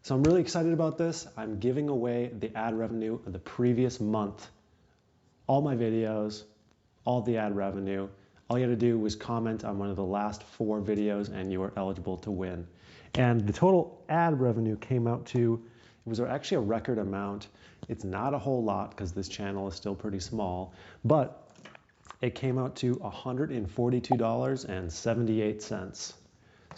So I'm really excited about this. I'm giving away the ad revenue of the previous month. All my videos, all the ad revenue. All you had to do was comment on one of the last 4 videos and you are eligible to win. And the total ad revenue came out to, it was actually a record amount. It's not a whole lot because this channel is still pretty small, but it came out to $142.78.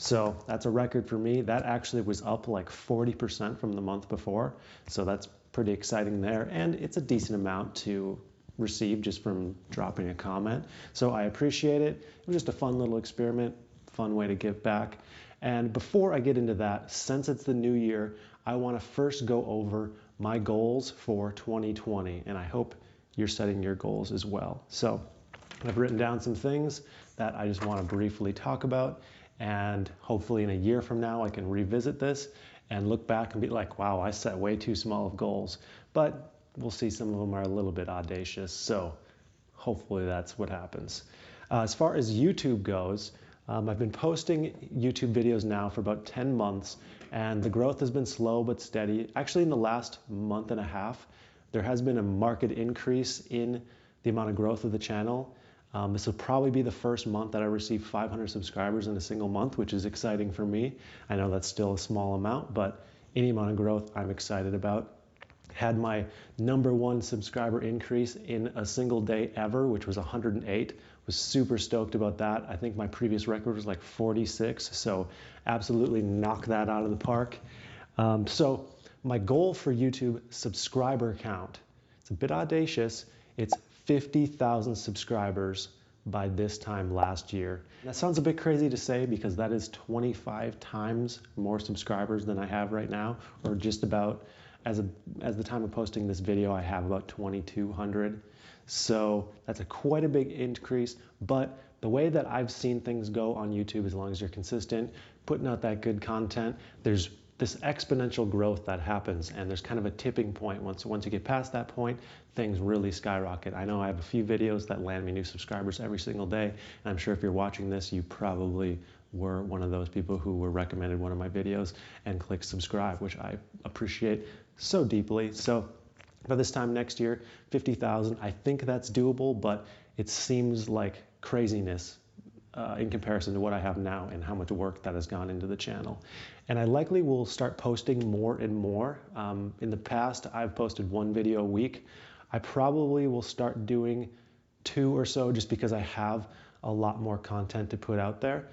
So that's a record for me. That actually was up like 40% from the month before. So that's pretty exciting there. And it's a decent amount to receive just from dropping a comment. So I appreciate it. It was just a fun little experiment, fun way to give back. And before I get into that, since it's the new year, I want to first go over my goals for 2020. And I hope you're setting your goals as well. So I've written down some things that I just want to briefly talk about. And hopefully in a year from now, I can revisit this and look back and be like, wow, I set way too small of goals. But we'll see, some of them are a little bit audacious. So hopefully that's what happens. As far as YouTube goes, I've been posting YouTube videos now for about 10 months, and the growth has been slow but steady. Actually, in the last month and a half, there has been a marked increase in the amount of growth of the channel. This will probably be the first month that I receive 500 subscribers in a single month, which is exciting for me. I know that's still a small amount, but any amount of growth I'm excited about. Had my #1 subscriber increase in a single day ever, which was 108. Was super stoked about that. I think my previous record was like 46, so absolutely knock that out of the park. So my goal for YouTube subscriber count, it's a bit audacious. It's 50,000 subscribers by this time last year. That sounds a bit crazy to say because that is 25 times more subscribers than I have right now, or just about, as the time of posting this video, I have about 2,200. So that's quite a big increase, but the way that I've seen things go on YouTube, as long as you're consistent, putting out that good content, there's this exponential growth that happens, and there's kind of a tipping point. Once you get past that point, things really skyrocket. I know I have a few videos that land me new subscribers every single day, and I'm sure if you're watching this, you probably were one of those people who were recommended one of my videos and clicked subscribe, which I appreciate so deeply. So by this time next year, 50,000, I think that's doable, but it seems like craziness in comparison to what I have now and how much work that has gone into the channel. And I likely will start posting more and more. In the past, I've posted 1 video a week. I probably will start doing 2 or so just because I have a lot more content to put out there.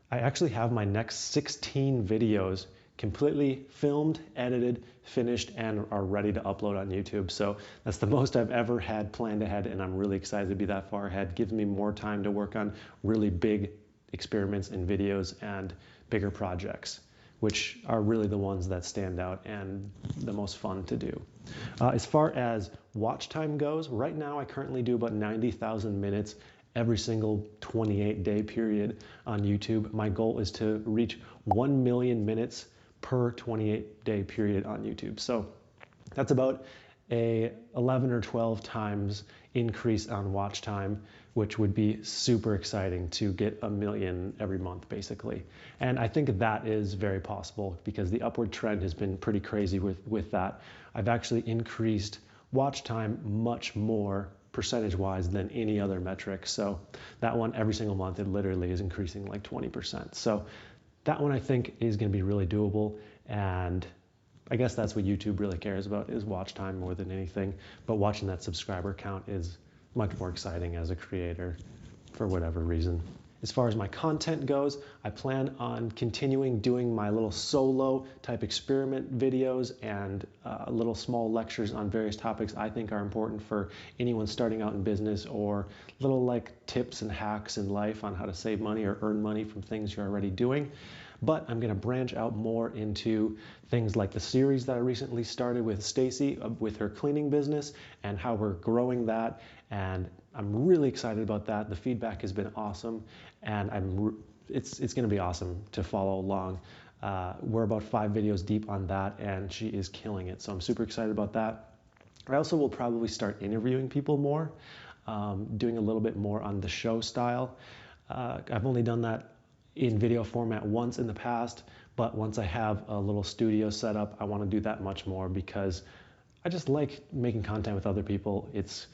I actually have my next 16 videos completely filmed, edited, finished, and are ready to upload on YouTube. So that's the most I've ever had planned ahead, and I'm really excited to be that far ahead. Gives me more time to work on really big experiments and videos and bigger projects, which are really the ones that stand out and the most fun to do. As far as watch time goes, right now I currently do about 90,000 minutes every single 28-day period on YouTube. My goal is to reach 1 million minutes per 28-day period on YouTube. So that's about a 11 or 12 times increase on watch time, which would be super exciting to get 1 million every month, basically. And I think that is very possible because the upward trend has been pretty crazy with that. I've actually increased watch time much more percentage-wise than any other metric. So that one, every single month, it literally is increasing like 20%. So that one I think is going to be really doable, and I guess that's what YouTube really cares about, is watch time more than anything. But watching that subscriber count is much more exciting as a creator for whatever reason. As far as my content goes, I plan on continuing doing my little solo type experiment videos and little small lectures on various topics I think are important for anyone starting out in business, or little like tips and hacks in life on how to save money or earn money from things you're already doing. But I'm going to branch out more into things like the series that I recently started with Stacy with her cleaning business and how we're growing that. And I'm really excited about that. The feedback has been awesome, and it's going to be awesome to follow along. We're about 5 videos deep on that, and she is killing it. So I'm super excited about that. I also will probably start interviewing people more, doing a little bit more on the show style. I've only done that in video format once in the past, But once I have a little studio set up, I want to do that much more because I just like making content with other people. It's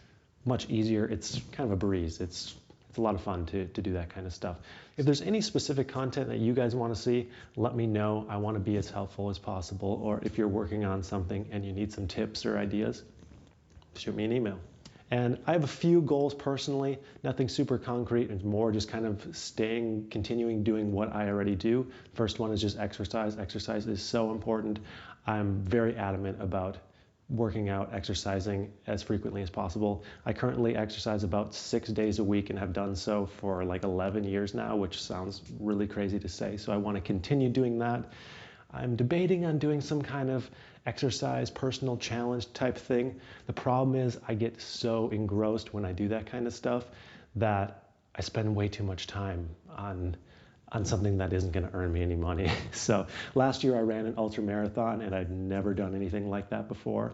much easier. It's kind of a breeze. It's a lot of fun to do that kind of stuff. If there's any specific content that you guys want to see, let me know. I want to be as helpful as possible. Or if you're working on something and you need some tips or ideas, shoot me an email. And I have a few goals personally, nothing super concrete. It's more just kind of continuing doing what I already do. First one is just exercise. Exercise is so important. I'm very adamant about working out, exercising as frequently as possible. I currently exercise about 6 days a week and have done so for like 11 years now, which sounds really crazy to say. So I want to continue doing that. I'm debating on doing some kind of exercise personal challenge type thing. The problem is I get so engrossed when I do that kind of stuff that I spend way too much time on something that isn't going to earn me any money. So last year I ran an ultra marathon and I'd never done anything like that before.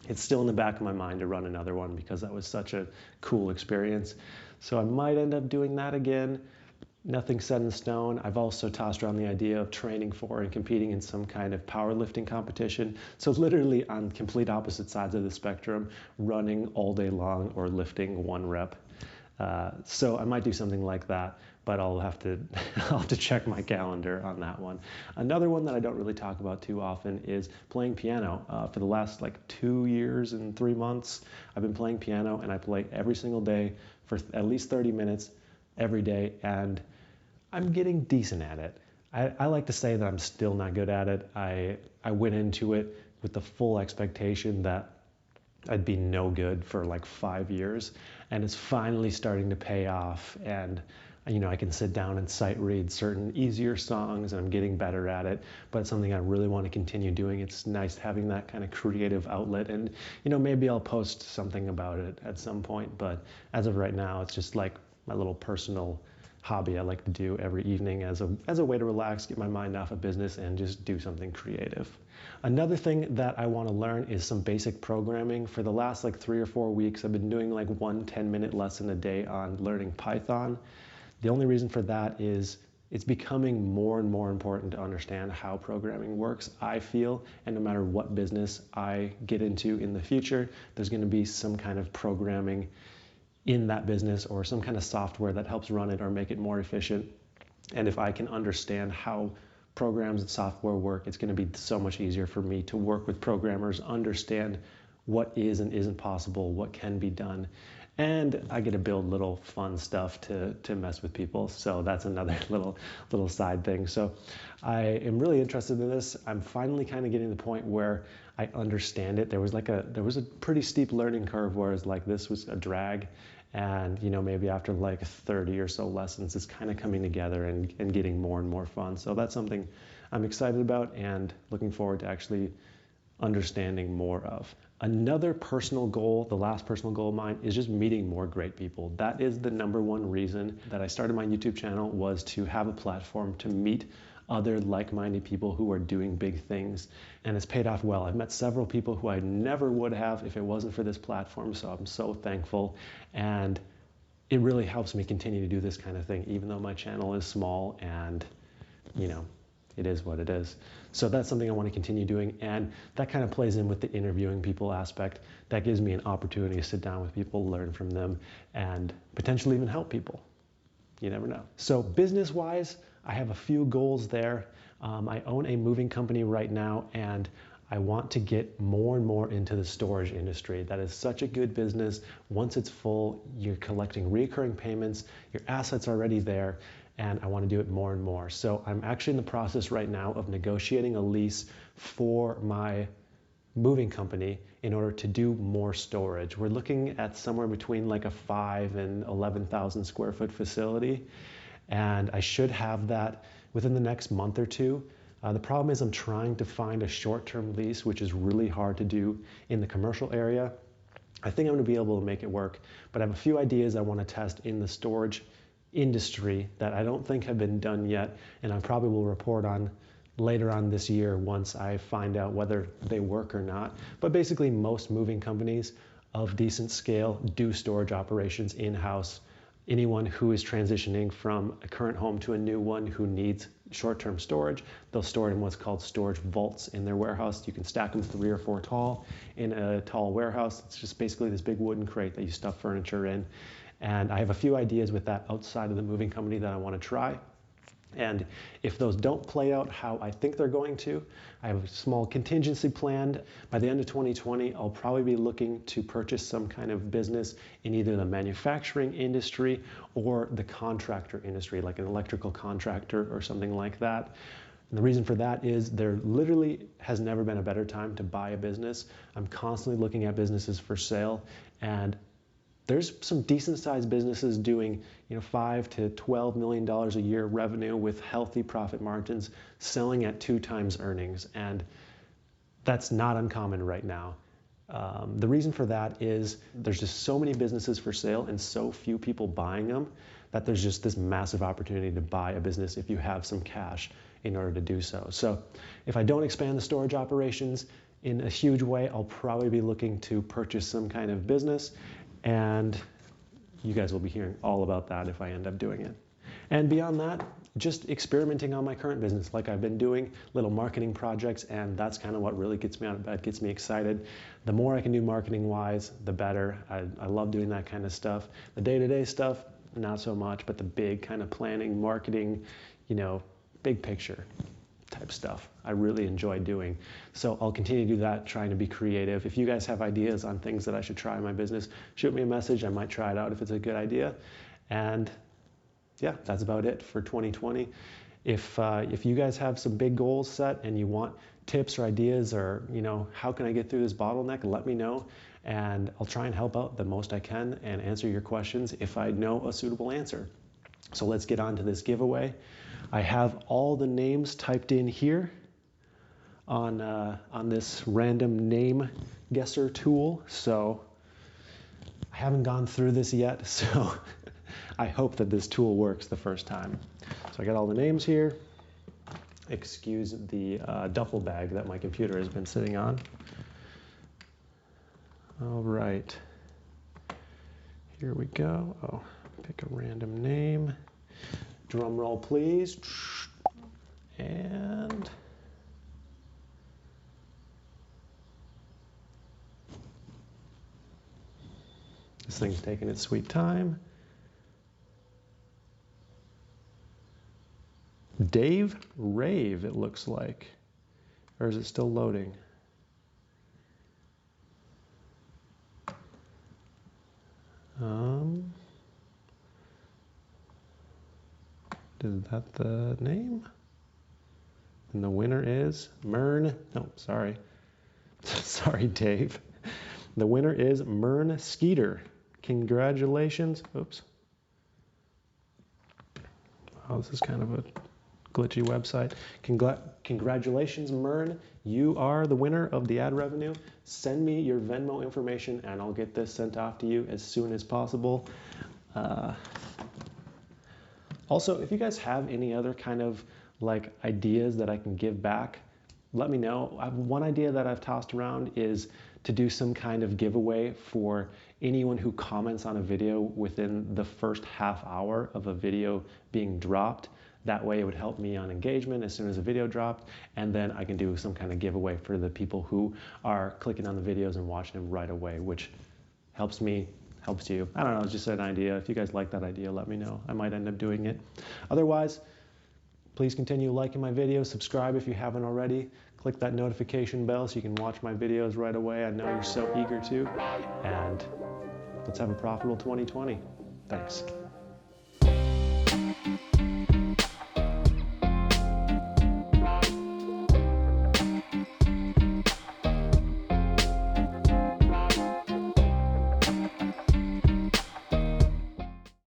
It's still in the back of my mind to run another one because that was such a cool experience. So I might end up doing that again. Nothing set in stone. I've also tossed around the idea of training for and competing in some kind of powerlifting competition. So literally on complete opposite sides of the spectrum, running all day long or lifting 1 rep. So I might do something like that, but I'll have to check my calendar on that one. Another one that I don't really talk about too often is playing piano. For the last like 2 years and 3 months, I've been playing piano and I play every single day for at least 30 minutes every day, and I'm getting decent at it. I like to say that I'm still not good at it. I went into it with the full expectation that I'd be no good for like 5 years, and it's finally starting to pay off. And I can sit down and sight read certain easier songs, and I'm getting better at it. But it's something I really want to continue doing. It's nice having that kind of creative outlet, and maybe I'll post something about it at some point. But as of right now, it's just like my little personal hobby I like to do every evening as a way to relax, get my mind off of business, and just do something creative. Another thing that I want to learn is some basic programming. For the last like 3 or 4 weeks, I've been doing like 1 10-minute lesson a day on learning Python. The only reason for that is it's becoming more and more important to understand how programming works, I feel, and no matter what business I get into in the future, there's going to be some kind of programming in that business or some kind of software that helps run it or make it more efficient. And if I can understand how programs and software work, it's going to be so much easier for me to work with programmers, understand what is and isn't possible, what can be done. And I get to build little fun stuff to mess with people. So that's another little side thing. So I am really interested in this. I'm finally kind of getting to the point where I understand it. There was a pretty steep learning curve where it's like this was a drag. And maybe after like 30 or so lessons, it's kind of coming together and getting more and more fun. So that's something I'm excited about and looking forward to actually understanding more of. Another personal goal, the last personal goal of mine, is just meeting more great people. That is the #1 reason that I started my YouTube channel, was to have a platform to meet other like-minded people who are doing big things, and it's paid off well. I've met several people who I never would have if it wasn't for this platform, so I'm so thankful, and it really helps me continue to do this kind of thing, even though my channel is small and it is what it is. So that's something I want to continue doing, and that kind of plays in with the interviewing people aspect. That gives me an opportunity to sit down with people, learn from them, and potentially even help people. You never know. So business-wise, I have a few goals there. I own a moving company right now, and I want to get more and more into the storage industry. That is such a good business. Once it's full, you're collecting recurring payments, your assets are already there, and I want to do it more and more. So I'm actually in the process right now of negotiating a lease for my moving company in order to do more storage. We're looking at somewhere between like a 5,000 and 11,000 square foot facility, and I should have that within the next month or two. The problem is I'm trying to find a short-term lease, which is really hard to do in the commercial area. I think I'm going to be able to make it work, but I have a few ideas I want to test in the storage industry that I don't think have been done yet, and I probably will report on later on this year once I find out whether they work or not. But basically, most moving companies of decent scale do storage operations in-house. Anyone who is transitioning from a current home to a new one who needs short-term storage. They'll store it in what's called storage vaults in their warehouse. You can stack them 3 or 4 tall in a tall warehouse. It's just basically this big wooden crate that you stuff furniture in. And I have a few ideas with that outside of the moving company that I want to try. And if those don't play out how I think they're going to, I have a small contingency planned. By the end of 2020, I'll probably be looking to purchase some kind of business in either the manufacturing industry or the contractor industry, like an electrical contractor or something like that. And the reason for that is there literally has never been a better time to buy a business. I'm constantly looking at businesses for sale, and there's some decent sized businesses doing, $5 to $12 million a year revenue with healthy profit margins, selling at 2 times earnings. And that's not uncommon right now. The reason for that is there's just so many businesses for sale and so few people buying them that there's just this massive opportunity to buy a business if you have some cash in order to do so. So if I don't expand the storage operations in a huge way, I'll probably be looking to purchase some kind of business. And you guys will be hearing all about that if I end up doing it. And beyond that, just experimenting on my current business like I've been doing, little marketing projects, and that's kind of what really gets me out of bed, gets me excited. The more I can do marketing-wise, the better. I love doing that kind of stuff. The day-to-day stuff, not so much, but the big kind of planning, marketing, big picture type stuff I really enjoy doing. So I'll continue to do that, trying to be creative. If you guys have ideas on things that I should try in my business, shoot me a message. I might try it out if it's a good idea. And yeah, that's about it for 2020. If you guys have some big goals set and you want tips or ideas or, how can I get through this bottleneck, let me know. And I'll try and help out the most I can and answer your questions if I know a suitable answer. So let's get on to this giveaway. I have all the names typed in here on this random name guesser tool. So I haven't gone through this yet, so I hope that this tool works the first time. So I got all the names here. Excuse the duffel bag that my computer has been sitting on. All right. Here we go. Oh, pick a random name. Drum roll, please. And this thing's taking its sweet time. Dave Rave, it looks like. Or is it still loading? Is that the name? And the winner is Mern. No, sorry. Sorry, Dave. The winner is Mern Skeeter. Congratulations. Oops. Oh, this is kind of a glitchy website. Congratulations, Mern. You are the winner of the ad revenue. Send me your Venmo information and I'll get this sent off to you as soon as possible. Also, if you guys have any other kind of ideas that I can give back, let me know. One idea that I've tossed around is to do some kind of giveaway for anyone who comments on a video within the first half hour of a video being dropped. That way it would help me on engagement as soon as a video dropped, and then I can do some kind of giveaway for the people who are clicking on the videos and watching them right away, which helps me, helps you. I don't know, it's just an idea. If you guys like that idea, let me know. I might end up doing it. Otherwise, please continue liking my videos, subscribe if you haven't already, click that notification bell so you can watch my videos right away. I know you're so eager to, and let's have a profitable 2020. Thanks.